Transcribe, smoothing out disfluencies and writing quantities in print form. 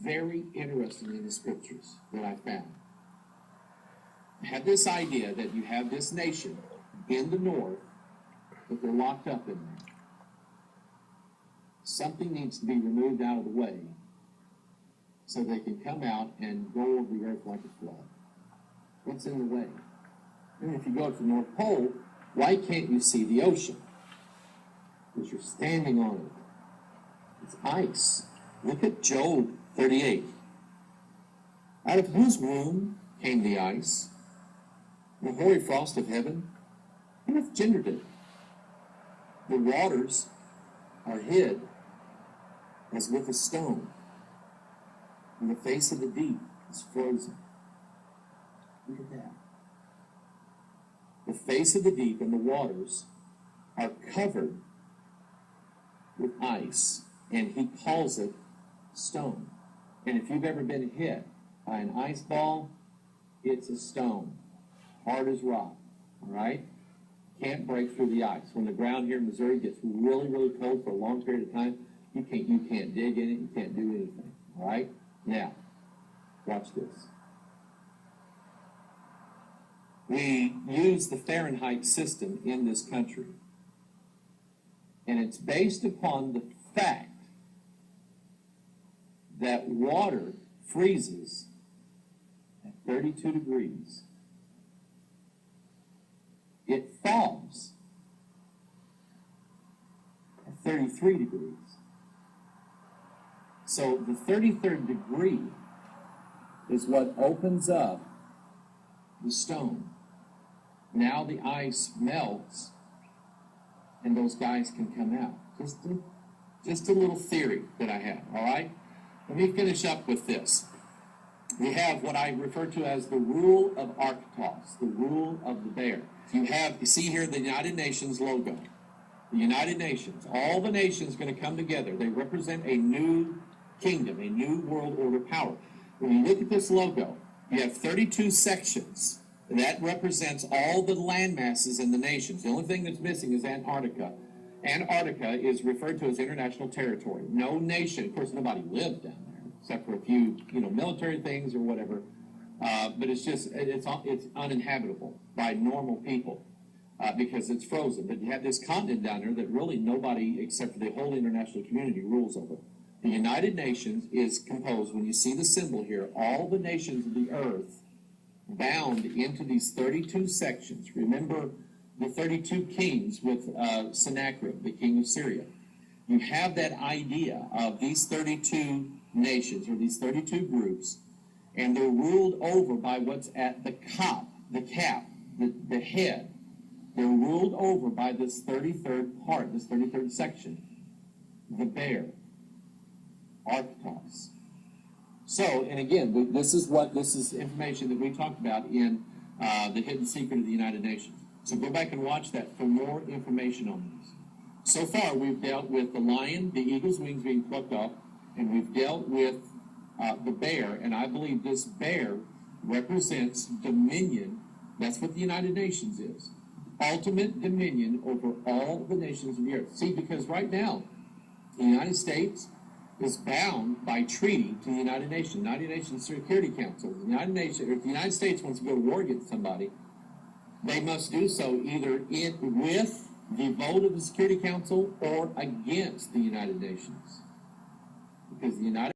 very interesting in the scriptures that I found. I have this idea that you have this nation in the north, but they're locked up in there. Something needs to be removed out of the way so they can come out and go over the earth like a flood. What's in the way? And if you go to the North Pole, why can't you see the ocean? Because you're standing on it. It's ice. Look at Job 38. Out of whose womb came the ice? The hoary frost of heaven? Who hath gendered it? The waters are hid as with a stone, and the face of the deep is frozen. Look at that. The face of the deep and the waters are covered with ice, and he calls it stone. And if you've ever been hit by an ice ball, it's a stone, hard as rock, all right? Can't break through the ice. When the ground here in Missouri gets really, really cold for a long period of time, you can't dig in it, you can't do anything, all right? Now, watch this. We use the Fahrenheit system in this country, and it's based upon the fact that water freezes at 32 degrees. It thaws at 33 degrees. So the 33rd degree is what opens up the stone. Now the ice melts and those guys can come out. Just a little theory that I have, all right? Let me finish up with this. We have what I refer to as the rule of Arctos, the rule of the bear. You see here the United Nations logo. The United Nations, all the nations going to come together. They represent a new kingdom, a new world order power. When you look at this logo, you have 32 sections. That represents all the land masses in the nations. The only thing that's missing is Antarctica. Antarctica is referred to as international territory. No nation, of course, nobody lived down there, except for a few, military things or whatever. But it's uninhabitable by normal people because it's frozen. But you have this continent down there that really nobody, except for the whole international community, rules over. The United Nations is composed, when you see the symbol here, all the nations of the earth bound into these 32 sections. Remember the 32 kings with Sennacherib, the king of Syria. You have that idea of these 32 nations or these 32 groups, and they're ruled over by what's at the cap, the head. They're ruled over by this 33rd part, this 33rd section, the bear, Arctos. So, and again, this is information that we talked about in The Hidden Secret of the United Nations. So go back and watch that for more information on this. So far, we've dealt with the lion, the eagle's wings being plucked off, and we've dealt with the bear, and I believe this bear represents dominion. That's what the United Nations is. Ultimate dominion over all the nations of the earth. See, because right now, the United States is bound by treaty to the United Nations, United Nations Security Council. The United Nations, if the United States wants to go to war against somebody, they must do so either with the vote of the Security Council or against the United Nations. Because the United